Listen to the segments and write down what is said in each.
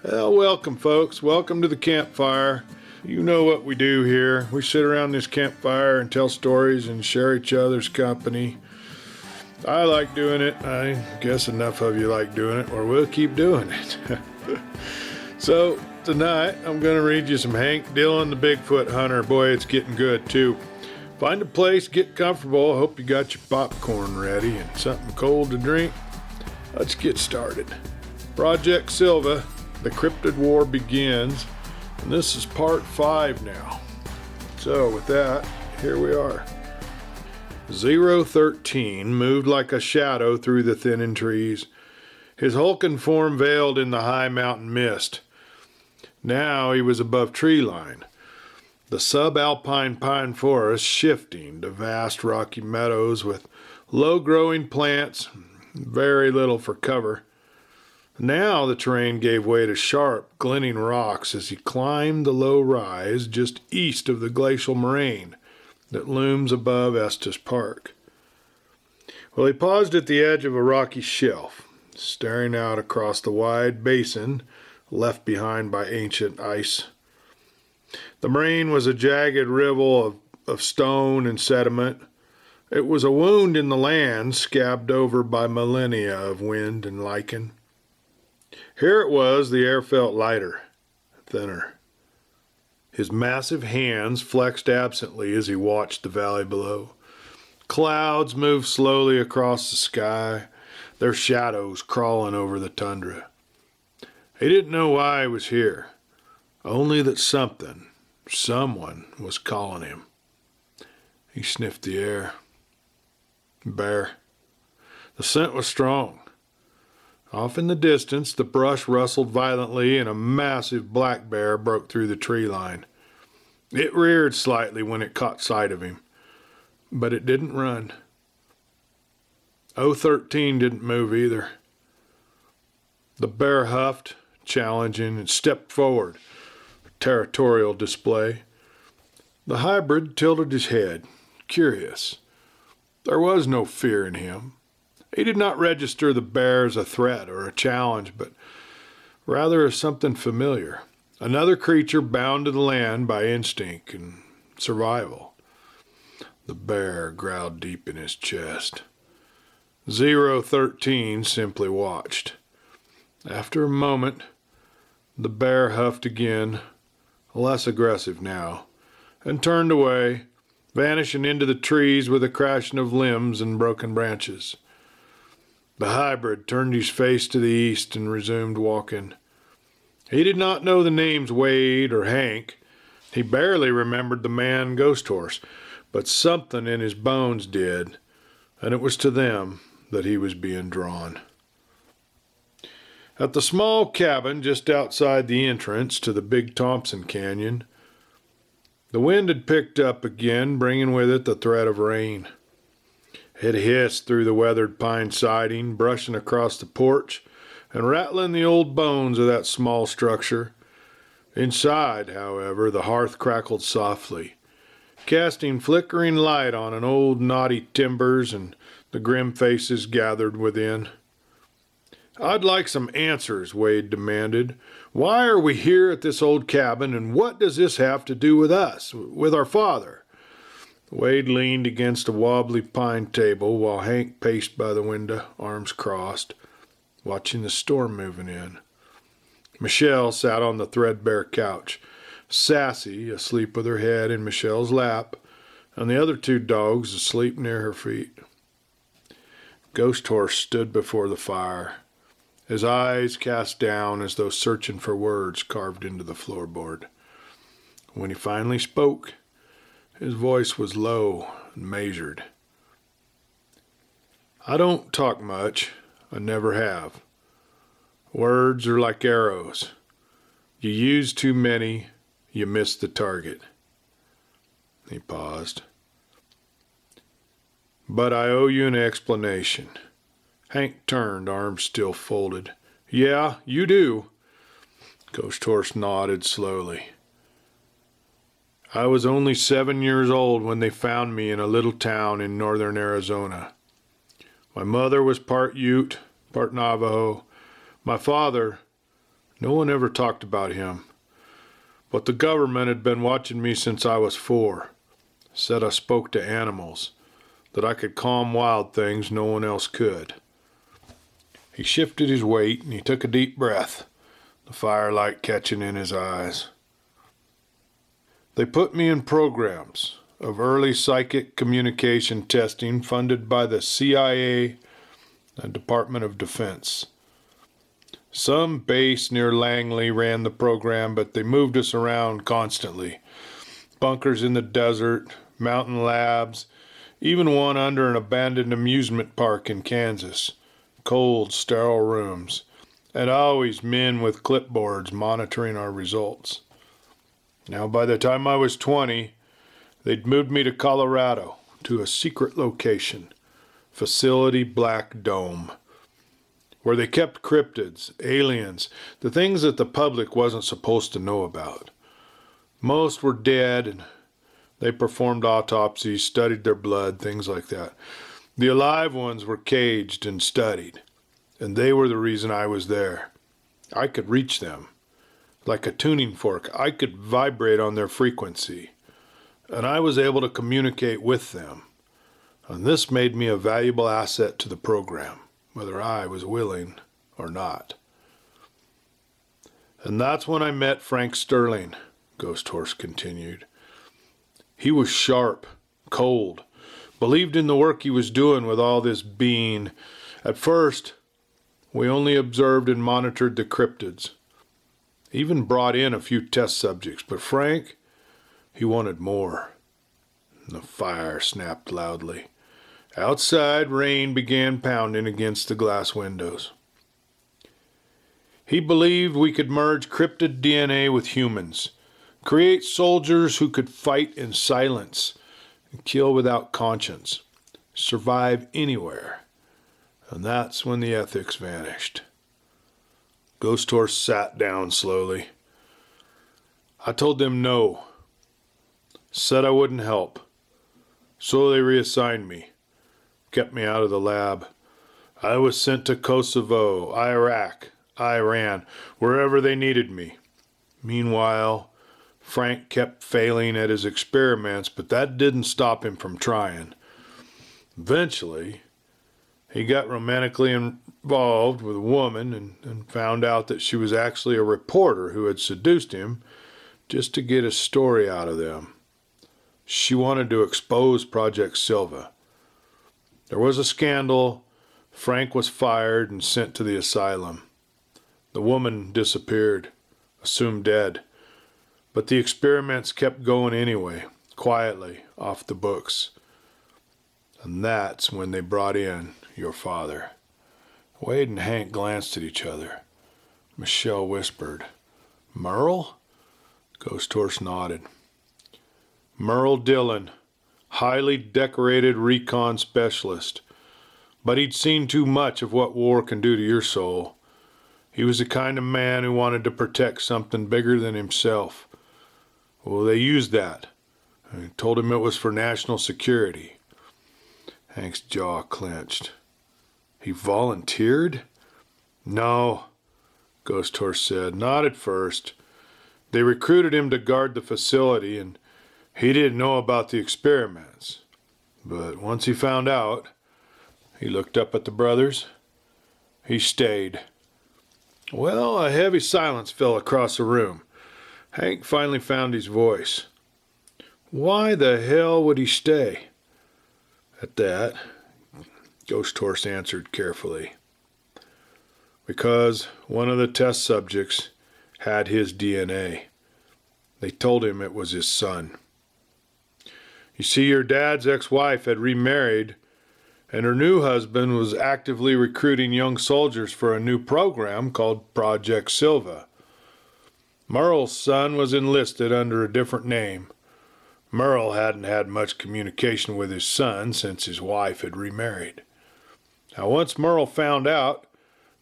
Well, welcome folks. Welcome to the campfire. You know what we do here. We sit around this campfire and tell stories and share each other's company. I like doing it. I guess enough of you like doing it, or we'll keep doing it. So tonight I'm going to read you some Hank Dillon the Bigfoot Hunter. Boy, it's getting good too. Find a place, get comfortable. I hope you got your popcorn ready and something cold to drink. Let's get started. Project Silva, the Cryptid War begins, and this is part 5 now. So with that, here we are. 013 moved like a shadow through the thinning trees, his hulking form veiled in the high mountain mist. Now he was above tree line, the subalpine pine forest shifting to vast rocky meadows with low-growing plants, very little for cover. Now the terrain gave way to sharp, glinting rocks as he climbed the low rise just east of the glacial moraine that looms above Estes Park. Well, he paused at the edge of a rocky shelf, staring out across the wide basin left behind by ancient ice. The moraine was a jagged rivel of stone and sediment. It was a wound in the land scabbed over by millennia of wind and lichen. Here it was, the air felt lighter, thinner. His massive hands flexed absently as he watched the valley below. Clouds moved slowly across the sky, their shadows crawling over the tundra. He didn't know why he was here, only that someone was calling him. He sniffed the air. Bear. The scent was strong. Off in the distance, the brush rustled violently and a massive black bear broke through the tree line. It reared slightly when it caught sight of him, but it didn't run. 013 didn't move either. The bear huffed, challenging, and stepped forward, a territorial display. The hybrid tilted his head, curious. There was no fear in him. He did not register the bear as a threat or a challenge, but rather as something familiar. Another creature bound to the land by instinct and survival. The bear growled deep in his chest. 013 simply watched. After a moment, the bear huffed again, less aggressive now, and turned away, vanishing into the trees with a crashing of limbs and broken branches. The hybrid turned his face to the east and resumed walking. He did not know the names Wade or Hank. He barely remembered the man Ghost Horse, but something in his bones did, and it was to them that he was being drawn. At the small cabin just outside the entrance to the Big Thompson Canyon, the wind had picked up again, bringing with it the threat of rain. It hissed through the weathered pine siding, brushing across the porch and rattling the old bones of that small structure. Inside, however, the hearth crackled softly, casting flickering light on an old knotty timbers and the grim faces gathered within. "I'd like some answers," Wade demanded. "Why are we here at this old cabin, and what does this have to do with us, with our father?" Wade leaned against a wobbly pine table while Hank paced by the window, arms crossed, watching the storm moving in. Michelle sat on the threadbare couch, Sassy asleep with her head in Michelle's lap, and the other 2 dogs asleep near her feet. Ghost Horse stood before the fire, his eyes cast down as though searching for words carved into the floorboard. When he finally spoke, his voice was low and measured. "I don't talk much. I never have. Words are like arrows. You use too many, you miss the target." He paused. "But I owe you an explanation." Hank turned, arms still folded. "Yeah, you do." Ghost Horse nodded slowly. "I was only 7 years old when they found me in a little town in northern Arizona. My mother was part Ute, part Navajo. My father, No one ever talked about him. But the government had been watching me since I was 4. Said I spoke to animals, that I could calm wild things no one else could. He shifted his weight and he took a deep breath, the firelight catching in his eyes. They put me in programs of early psychic communication testing funded by the CIA and Department of Defense. Some base near Langley ran the program, but they moved us around constantly. Bunkers in the desert, mountain labs, even one under an abandoned amusement park in Kansas. Cold, sterile rooms, and always men with clipboards monitoring our results. Now, by the time I was 20, they'd moved me to Colorado, to a secret location, Facility Black Dome, where they kept cryptids, aliens, the things that the public wasn't supposed to know about. Most were dead, and they performed autopsies, studied their blood, things like that. The alive ones were caged and studied, and they were the reason I was there. I could reach them. Like a tuning fork, I could vibrate on their frequency, and I was able to communicate with them. And this made me a valuable asset to the program, whether I was willing or not. And that's when I met Frank Sterling, Ghost Horse continued. He was sharp, cold, believed in the work he was doing with all this being. At first, we only observed and monitored the cryptids. Even brought in a few test subjects, but Frank, he wanted more. The fire snapped loudly. Outside, rain began pounding against the glass windows. He believed we could merge cryptid DNA with humans, create soldiers who could fight in silence, kill without conscience, survive anywhere. And that's when the ethics vanished. Ghost Horse sat down slowly. I told them no. Said I wouldn't help. So they reassigned me. Kept me out of the lab. I was sent to Kosovo, Iraq, Iran, wherever they needed me. Meanwhile, Frank kept failing at his experiments, but that didn't stop him from trying. Eventually, he got romantically involved with a woman and found out that she was actually a reporter who had seduced him just to get a story out of them. She wanted to expose Project Silva. There was a scandal. Frank was fired and sent to the asylum. The woman disappeared, assumed dead. But the experiments kept going anyway, quietly, off the books. And that's when they brought in your father. Wade and Hank glanced at each other. Michelle whispered, Merle? Ghost Horse nodded. Merle Dillon, highly decorated recon specialist. But he'd seen too much of what war can do to your soul. He was the kind of man who wanted to protect something bigger than himself. Well, they used that. I told him it was for national security. Hank's jaw clenched. He volunteered? No, Ghost Horse said, not at first. They recruited him to guard the facility, and he didn't know about the experiments. But once he found out, he looked up at the brothers. He stayed. Well, a heavy silence fell across the room. Hank finally found his voice. Why the hell would he stay? At that, Ghost Horse answered carefully. Because one of the test subjects had his DNA. They told him it was his son. You see, your dad's ex-wife had remarried, and her new husband was actively recruiting young soldiers for a new program called Project Silva. Merle's son was enlisted under a different name. Merle hadn't had much communication with his son since his wife had remarried. Now, once Merle found out,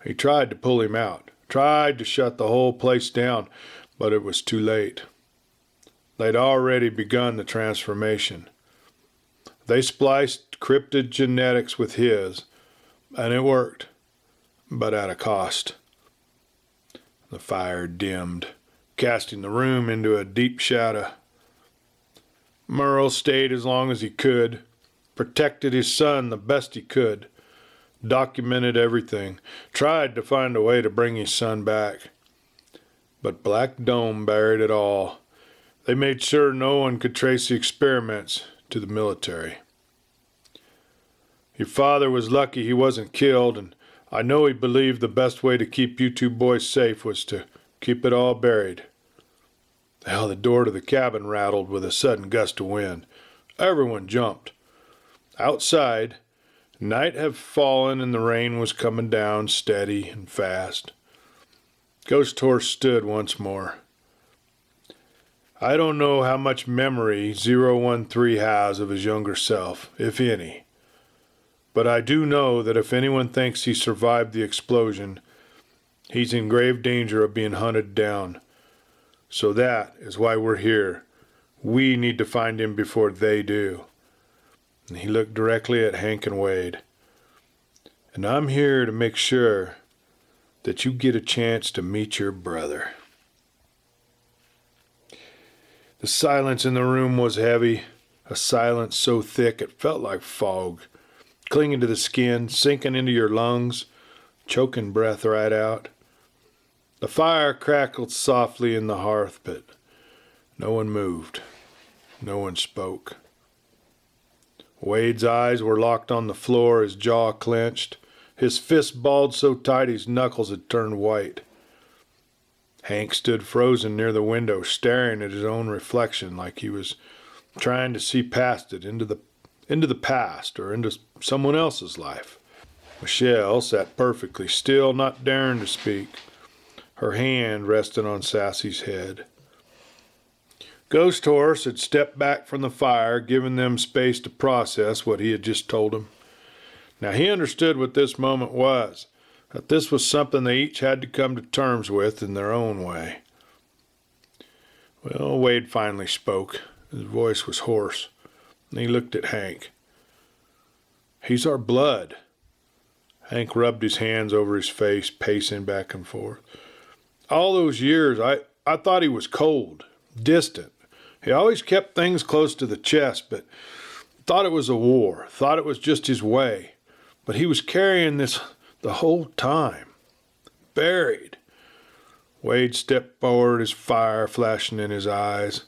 he tried to pull him out, tried to shut the whole place down, but it was too late. They'd already begun the transformation. They spliced cryptid genetics with his, and it worked, but at a cost. The fire dimmed, casting the room into a deep shadow. Merle stayed as long as he could, protected his son the best he could, documented everything, tried to find a way to bring his son back. But Black Dome buried it all. They made sure no one could trace the experiments to the military. Your father was lucky he wasn't killed, and I know he believed the best way to keep you two boys safe was to keep it all buried. Hell, the door to the cabin rattled with a sudden gust of wind. Everyone jumped. Outside, night had fallen and the rain was coming down steady and fast. Ghost Horse stood once more. I don't know how much memory 013 has of his younger self, if any. But I do know that if anyone thinks he survived the explosion, he's in grave danger of being hunted down. So that is why we're here. We need to find him before they do. And he looked directly at Hank and Wade. And I'm here to make sure that you get a chance to meet your brother. The silence in the room was heavy, a silence so thick it felt like fog, clinging to the skin, sinking into your lungs, choking breath right out. The fire crackled softly in the hearth, but no one moved. No one spoke. Wade's eyes were locked on the floor, his jaw clenched. His fist balled so tight his knuckles had turned white. Hank stood frozen near the window, staring at his own reflection like he was trying to see past it, into the past or into someone else's life. Michelle sat perfectly still, not daring to speak. Her hand rested on Sassy's head. Ghost Horse had stepped back from the fire, giving them space to process what he had just told them. Now he understood what this moment was, that this was something they each had to come to terms with in their own way. Well, Wade finally spoke. His voice was hoarse, and he looked at Hank. He's our blood. Hank rubbed his hands over his face, pacing back and forth. All those years, I thought he was cold, distant. He always kept things close to the chest, but thought it was a war, thought it was just his way. But he was carrying this the whole time. Buried. Wade stepped forward, his fire flashing in his eyes.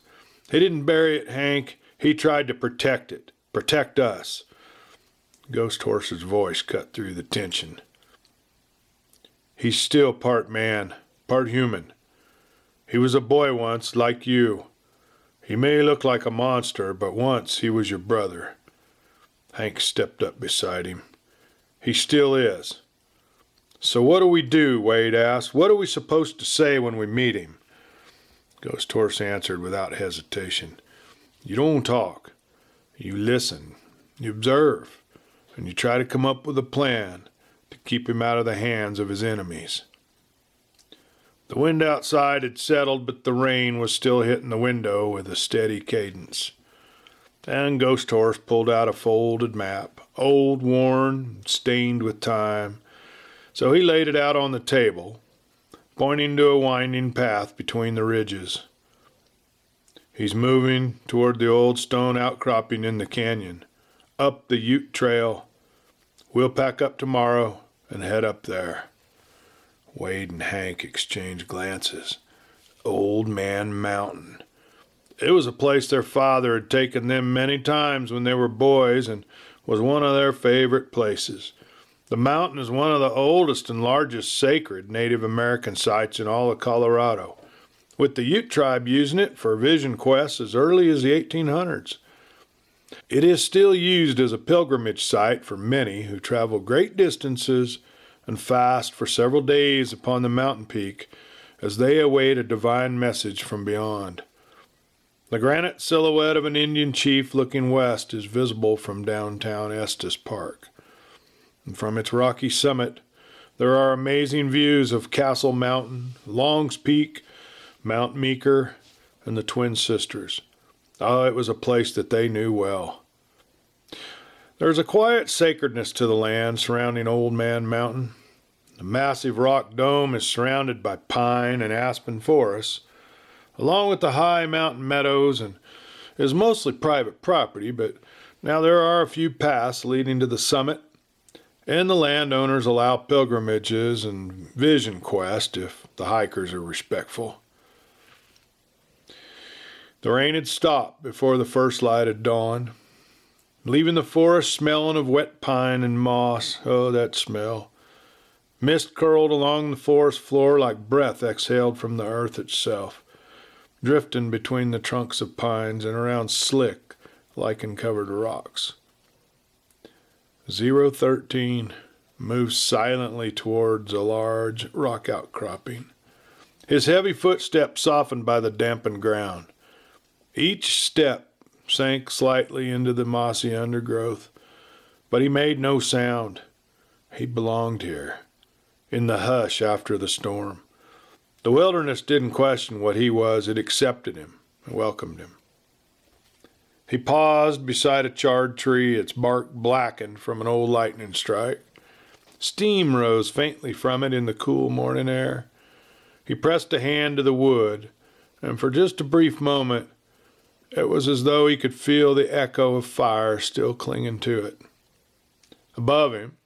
He didn't bury it, Hank. He tried to protect it, protect us. Ghost Horse's voice cut through the tension. He's still part man, part human. He was a boy once, like you. He may look like a monster, but once he was your brother. Hank stepped up beside him. He still is. So what do we do? Wade asked. What are we supposed to say when we meet him? Ghost Horse answered without hesitation. You don't talk. You listen. You observe. And you try to come up with a plan to keep him out of the hands of his enemies. The wind outside had settled, but the rain was still hitting the window with a steady cadence. And Ghost Horse pulled out a folded map, old, worn, stained with time. So he laid it out on the table, pointing to a winding path between the ridges. He's moving toward the old stone outcropping in the canyon, up the Ute Trail. We'll pack up tomorrow and head up there. Wade and Hank exchanged glances. Old Man Mountain. It was a place their father had taken them many times when they were boys and was one of their favorite places. The mountain is one of the oldest and largest sacred Native American sites in all of Colorado, with the Ute tribe using it for vision quests as early as the 1800s. It is still used as a pilgrimage site for many who travel great distances and fast for several days upon the mountain peak as they await a divine message from beyond. The granite silhouette of an Indian chief looking west is visible from downtown Estes Park. And from its rocky summit, there are amazing views of Castle Mountain, Long's Peak, Mount Meeker, and the Twin Sisters. Oh, it was a place that they knew well. There is a quiet sacredness to the land surrounding Old Man Mountain. The massive rock dome is surrounded by pine and aspen forests, along with the high mountain meadows, and is mostly private property, but now there are a few paths leading to the summit, and the landowners allow pilgrimages and vision quests if the hikers are respectful. The rain had stopped before the first light had dawned, leaving the forest smelling of wet pine and moss. Oh, that smell. Mist curled along the forest floor like breath exhaled from the earth itself, drifting between the trunks of pines and around slick, lichen-covered rocks. 013 moved silently towards a large rock outcropping, his heavy footsteps softened by the dampened ground. Each step sank slightly into the mossy undergrowth, but he made no sound. He belonged here, in the hush after the storm. The wilderness didn't question what he was, it accepted him and welcomed him. He paused beside a charred tree, its bark blackened from an old lightning strike. Steam rose faintly from it in the cool morning air. He pressed a hand to the wood, and for just a brief moment, it was as though he could feel the echo of fire still clinging to it. Above him,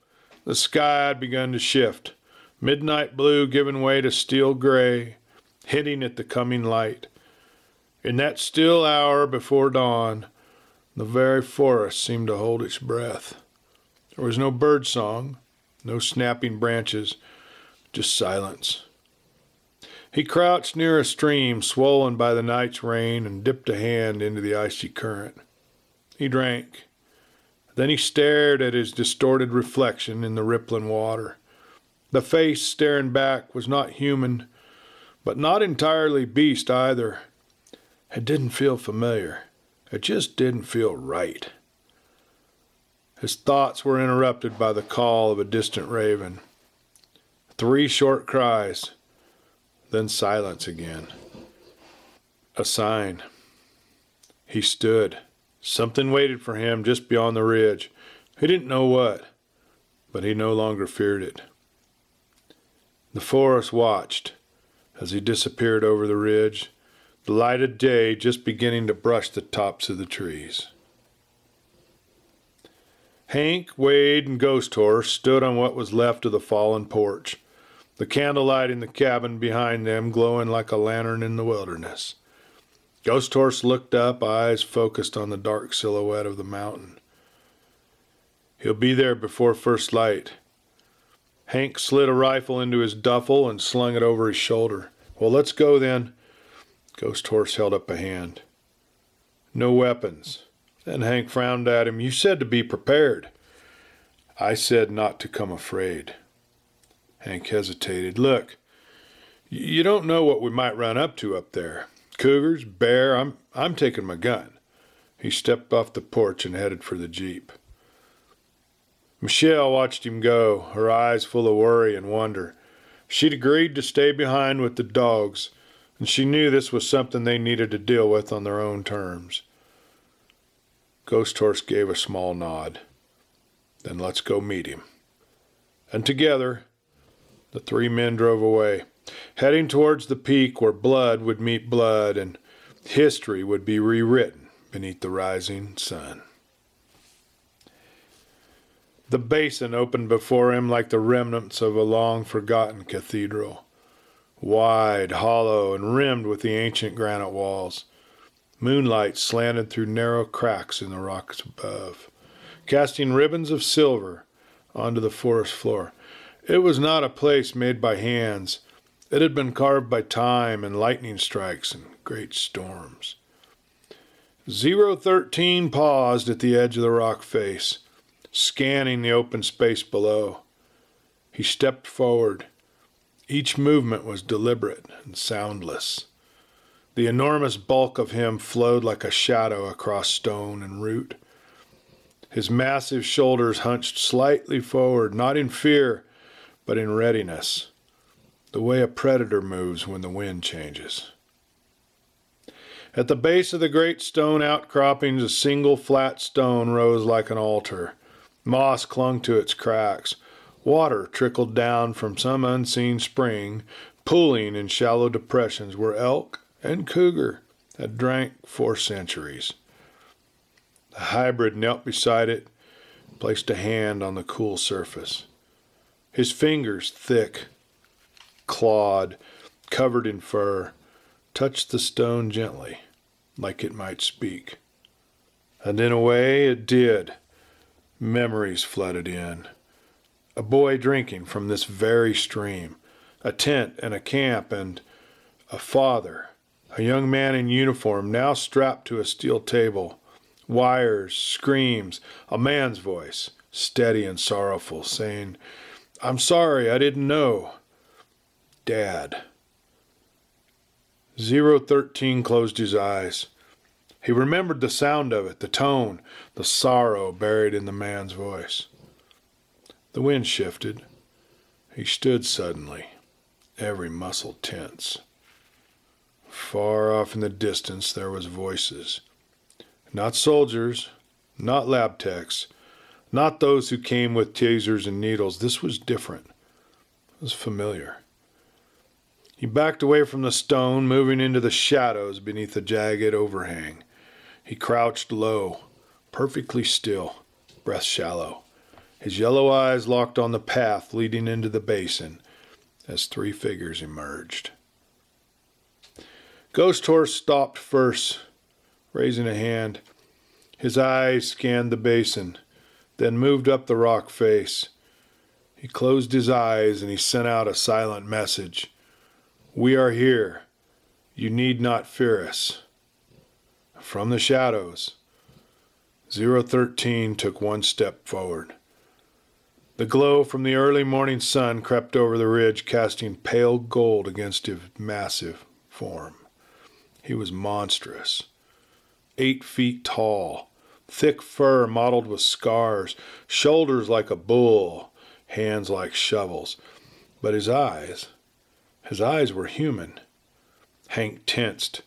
the sky had begun to shift, midnight blue giving way to steel gray, hitting at the coming light. In that still hour before dawn, the very forest seemed to hold its breath. There was no bird song, no snapping branches, just silence. He crouched near a stream swollen by the night's rain and dipped a hand into the icy current. He drank. Then he stared at his distorted reflection in the rippling water. The face staring back was not human, but not entirely beast either. It didn't feel familiar. It just didn't feel right. His thoughts were interrupted by the call of a distant raven. 3 short cries, then silence again. A sign. He stood. Something waited for him just beyond the ridge. He didn't know what, but he no longer feared it. The forest watched as he disappeared over the ridge, the light of day just beginning to brush the tops of the trees. Hank, Wade, and Ghost Horse stood on what was left of the fallen porch, the candlelight in the cabin behind them glowing like a lantern in the wilderness. Ghost Horse looked up, eyes focused on the dark silhouette of the mountain. He'll be there before first light. Hank slid a rifle into his duffel and slung it over his shoulder. Well, let's go then. Ghost Horse held up a hand. No weapons. Then Hank frowned at him. You said to be prepared. I said not to come afraid. Hank hesitated. Look, you don't know what we might run up to up there. Cougars, bear, I'm taking my gun. He stepped off the porch and headed for the Jeep. Michelle watched him go, her eyes full of worry and wonder. She'd agreed to stay behind with the dogs, and she knew this was something they needed to deal with on their own terms. Ghost Horse gave a small nod. Then let's go meet him. And together, the 3 men drove away, heading towards the peak where blood would meet blood and history would be rewritten beneath the rising sun. The basin opened before him like the remnants of a long-forgotten cathedral, wide, hollow, and rimmed with the ancient granite walls. Moonlight slanted through narrow cracks in the rocks above, casting ribbons of silver onto the forest floor. It was not a place made by hands. It had been carved by time and lightning strikes and great storms. 013 paused at the edge of the rock face, scanning the open space below. He stepped forward. Each movement was deliberate and soundless. The enormous bulk of him flowed like a shadow across stone and root. His massive shoulders hunched slightly forward, not in fear, but in readiness, the way a predator moves when the wind changes. At the base of the great stone outcroppings, a single flat stone rose like an altar. Moss clung to its cracks. Water trickled down from some unseen spring, pooling in shallow depressions where elk and cougar had drank for centuries. The hybrid knelt beside it, placed a hand on the cool surface. His fingers, thick, clawed, covered in fur, touched the stone gently, like it might speak. And in a way it did. Memories flooded in. A boy drinking from this very stream, a tent and a camp, and a father, a young man in uniform now strapped to a steel table, wires, screams, a man's voice, steady and sorrowful, saying, "I'm sorry, I didn't know." Dad. 013 closed his eyes. He remembered the sound of it, the tone, the sorrow buried in the man's voice. The wind shifted. He stood suddenly, every muscle tense. Far off in the distance there was voices. Not soldiers, not lab techs, not those who came with tasers and needles. This was different. It was familiar. He backed away from the stone, moving into the shadows beneath the jagged overhang. He crouched low, perfectly still, breath shallow. His yellow eyes locked on the path leading into the basin as three figures emerged. Ghost Horse stopped first, raising a hand. His eyes scanned the basin, then moved up the rock face. He closed his eyes and he sent out a silent message. "We are here. You need not fear us." From the shadows, 013 took one step forward. The glow from the early morning sun crept over the ridge, casting pale gold against his massive form. He was monstrous, 8 feet tall, thick fur mottled with scars, shoulders like a bull, hands like shovels. But his eyes were human. Hank tensed.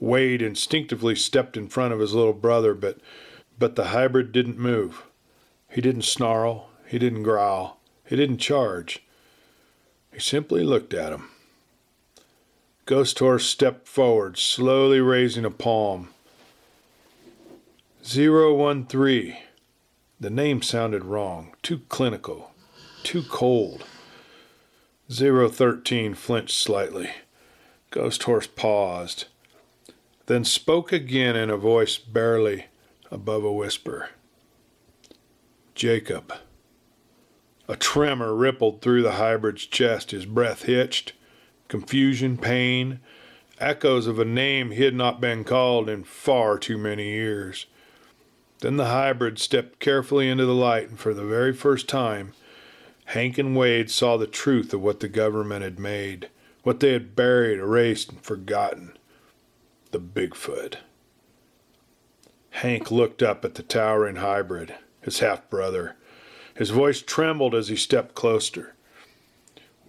Wade instinctively stepped in front of his little brother, but the hybrid didn't move. He didn't snarl. He didn't growl. He didn't charge. He simply looked at him. Ghost Horse stepped forward, slowly raising a palm. 013. The name sounded wrong, too clinical, too cold. 013 flinched slightly. Ghost Horse paused, then spoke again in a voice barely above a whisper. "Jacob." A tremor rippled through the hybrid's chest. His breath hitched. Confusion, pain, echoes of a name he had not been called in far too many years. Then the hybrid stepped carefully into the light, and for the very first time, Hank and Wade saw the truth of what the government had made, what they had buried, erased, and forgotten. The Bigfoot. Hank looked up at the towering hybrid, his half-brother. His voice trembled as he stepped closer.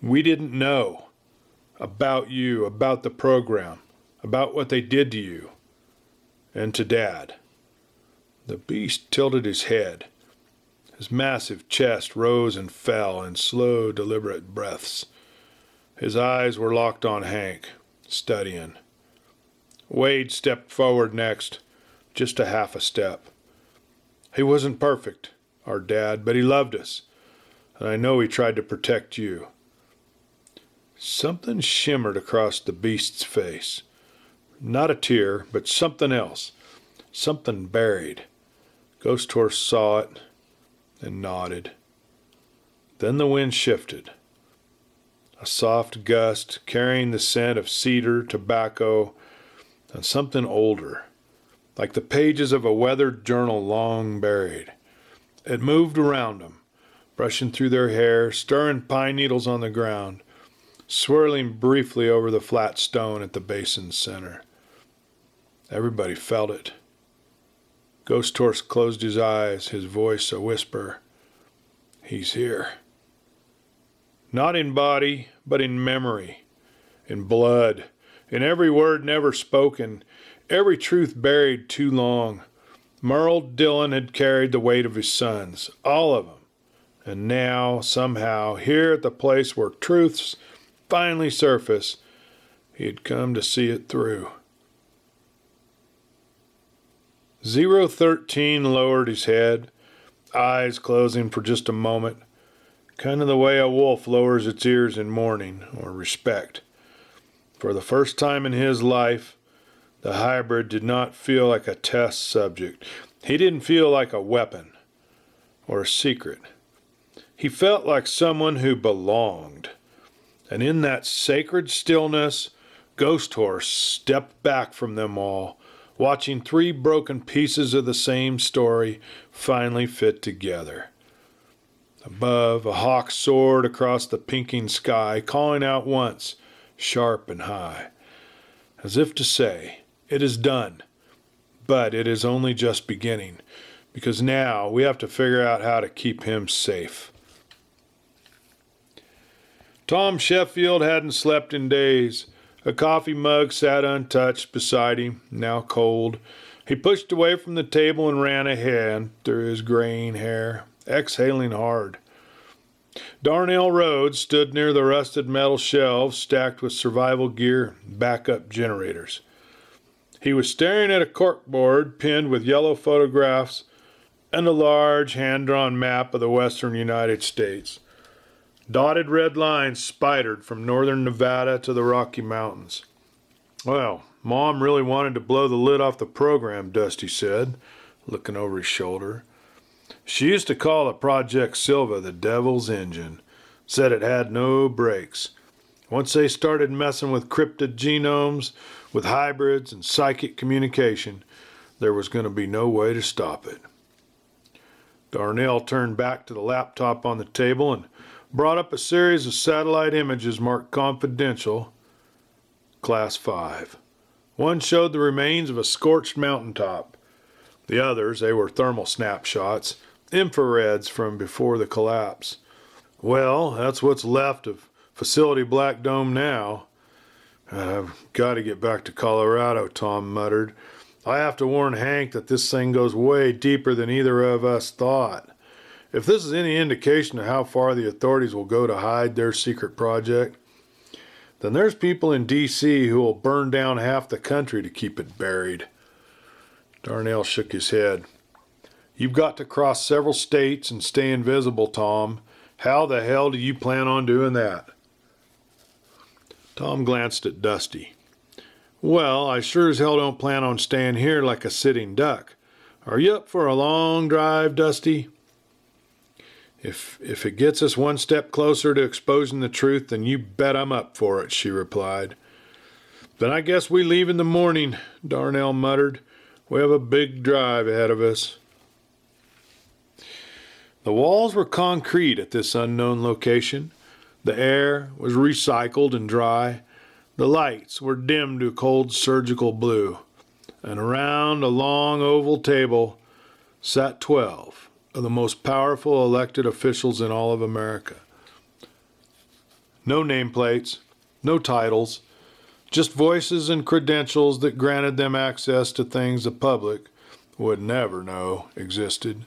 "We didn't know. About you, about the program, about what they did to you, and to Dad." The beast tilted his head. His massive chest rose and fell in slow, deliberate breaths. His eyes were locked on Hank, studying. Wade stepped forward next, just a half a step. "He wasn't perfect, our Dad, but he loved us, and I know he tried to protect you." Something shimmered across the beast's face. Not a tear, but something else. Something buried. Ghost Horse saw it and nodded. Then the wind shifted. A soft gust carrying the scent of cedar, tobacco, and something older, like the pages of a weathered journal long buried. It moved around them, brushing through their hair, stirring pine needles on the ground, swirling briefly over the flat stone at the basin's center. Everybody felt it. Ghost Horse closed his eyes, his voice a whisper. "He's here." Not in body, but in memory, in blood, in every word never spoken, every truth buried too long. Merle Dillon had carried the weight of his sons, all of them, And now, somehow, here at the place where truths finally surface, he had come to see it through. 013 lowered his head, eyes closing for just a moment, kind of the way a wolf lowers its ears in mourning or respect. For the first time in his life, the hybrid did not feel like a test subject. He didn't feel like a weapon or a secret. He felt like someone who belonged. And in that sacred stillness, Ghost Horse stepped back from them all, watching three broken pieces of the same story finally fit together. Above, a hawk soared across the pinking sky, calling out once, sharp and high, as if to say, it is done, but it is only just beginning, because now we have to figure out how to keep him safe. Tom Sheffield hadn't slept in days. A coffee mug sat untouched beside him, now cold. He pushed away from the table and ran a hand through his graying hair, exhaling hard. Darnell Road stood near the rusted metal shelves stacked with survival gear and backup generators. He was staring at a corkboard pinned with yellow photographs and a large hand-drawn map of the western United States. Dotted red lines spidered from northern Nevada to the Rocky Mountains. Well, Mom really wanted to blow the lid off the program, Dusty said, looking over his shoulder. She used to call the Project Silva the devil's engine, said it had no brakes. Once they started messing with cryptid genomes, with hybrids and psychic communication, there was going to be no way to stop it. Darnell turned back to the laptop on the table and brought up a series of satellite images marked confidential, Class 5. One showed the remains of a scorched mountaintop. The others, they were thermal snapshots, infrareds from before the collapse. Well, that's what's left of Facility Black Dome now. I've got to get back to Colorado, Tom muttered. I have to warn Hank that this thing goes way deeper than either of us thought. If this is any indication of how far the authorities will go to hide their secret project, then there's people in D.C. who will burn down half the country to keep it buried. Darnell shook his head. You've got to cross several states and stay invisible, Tom. How the hell do you plan on doing that? Tom glanced at Dusty. Well, I sure as hell don't plan on staying here like a sitting duck. Are you up for a long drive, Dusty? If it gets us one step closer to exposing the truth, then you bet I'm up for it, she replied. Then I guess we leave in the morning, Darnell muttered. We have a big drive ahead of us. The walls were concrete at this unknown location. The air was recycled and dry. The lights were dimmed to cold surgical blue. And around a long oval table sat 12 of the most powerful elected officials in all of America. No nameplates, no titles, just voices and credentials that granted them access to things the public would never know existed.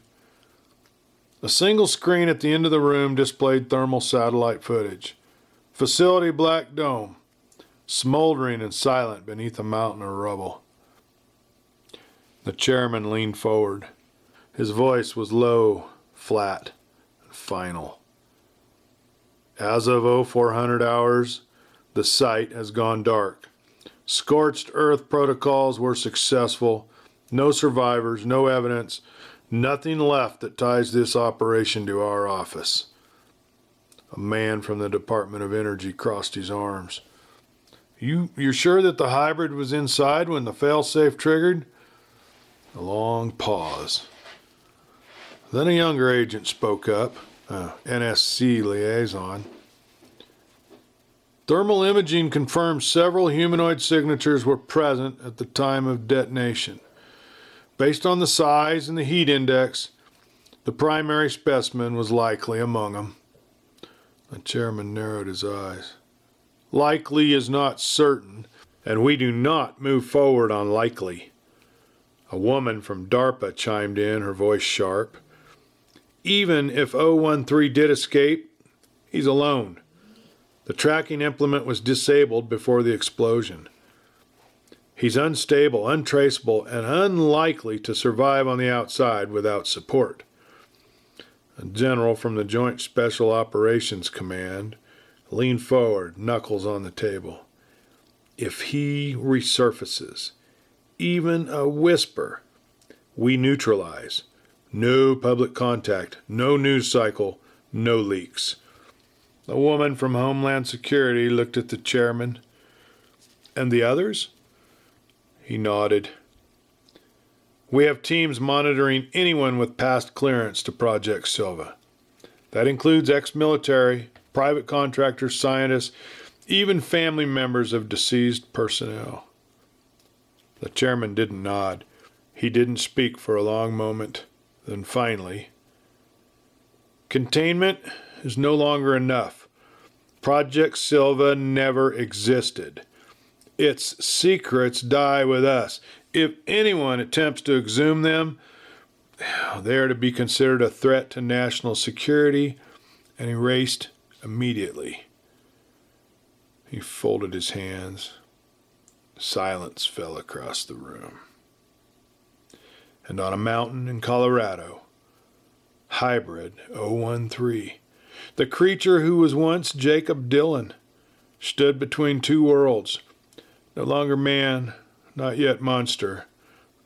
A single screen at the end of the room displayed thermal satellite footage. Facility Black Dome, smoldering and silent beneath a mountain of rubble. The chairman leaned forward. His voice was low, flat, and final. As of 0400 hours, the site has gone dark. Scorched earth protocols were successful. No survivors, no evidence, nothing left that ties this operation to our office. A man from the Department of Energy crossed his arms. You're sure that the hybrid was inside when the failsafe triggered? A long pause. Then a younger agent spoke up, NSC liaison. Thermal imaging confirmed several humanoid signatures were present at the time of detonation. Based on the size and the heat index, the primary specimen was likely among them. The chairman narrowed his eyes. Likely is not certain, and we do not move forward on likely. A woman from DARPA chimed in, her voice sharp. Even if 013 did escape, he's alone. The tracking implement was disabled before the explosion. He's unstable, untraceable, and unlikely to survive on the outside without support. A general from the Joint Special Operations Command leaned forward, knuckles on the table. If he resurfaces, even a whisper, we neutralize. No public contact, no news cycle, no leaks. The woman from Homeland Security looked at the chairman. And the others? He nodded. We have teams monitoring anyone with past clearance to Project Silva. That includes ex-military, private contractors, scientists, even family members of deceased personnel. The chairman didn't nod. He didn't speak for a long moment. Then finally, containment is no longer enough. Project Silva never existed. Its secrets die with us. If anyone attempts to exhume them, they are to be considered a threat to national security and erased immediately. He folded his hands. Silence fell across the room. And on a mountain in Colorado, Hybrid 013, the creature who was once Jacob Dillon, stood between two worlds, no longer man, not yet monster,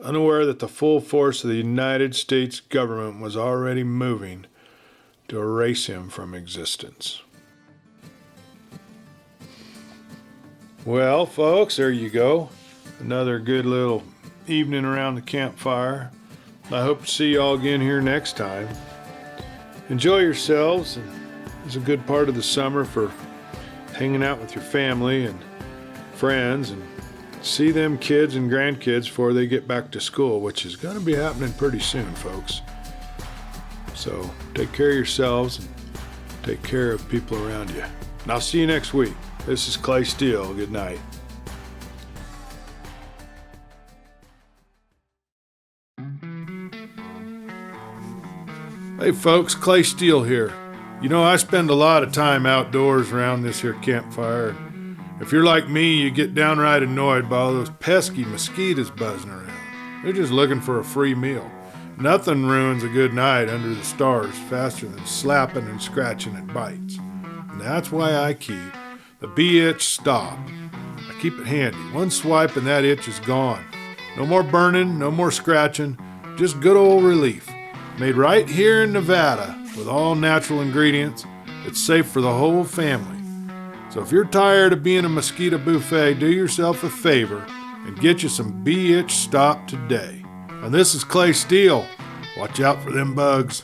unaware that the full force of the United States government was already moving to erase him from existence. Well, folks, there you go. Another good little evening around the campfire. I hope to see you all again here next time. Enjoy yourselves. It's a good part of the summer for hanging out with your family and friends and see them kids and grandkids before they get back to school, which is going to be happening pretty soon, folks. So take care of yourselves and take care of people around you. And I'll see you next week. This is Clay Steele. Good night. Hey folks, Clay Steele here. You know, I spend a lot of time outdoors around this here campfire. If you're like me, you get downright annoyed by all those pesky mosquitoes buzzing around. They're just looking for a free meal. Nothing ruins a good night under the stars faster than slapping and scratching at bites. And that's why I keep the bee itch stop. I keep it handy. One swipe and that itch is gone. No more burning, no more scratching, just good old relief. Made right here in Nevada with all natural ingredients. It's safe for the whole family. So if you're tired of being a mosquito buffet, do yourself a favor and get you some bee itch stop today. And this is Clay Steele. Watch out for them bugs.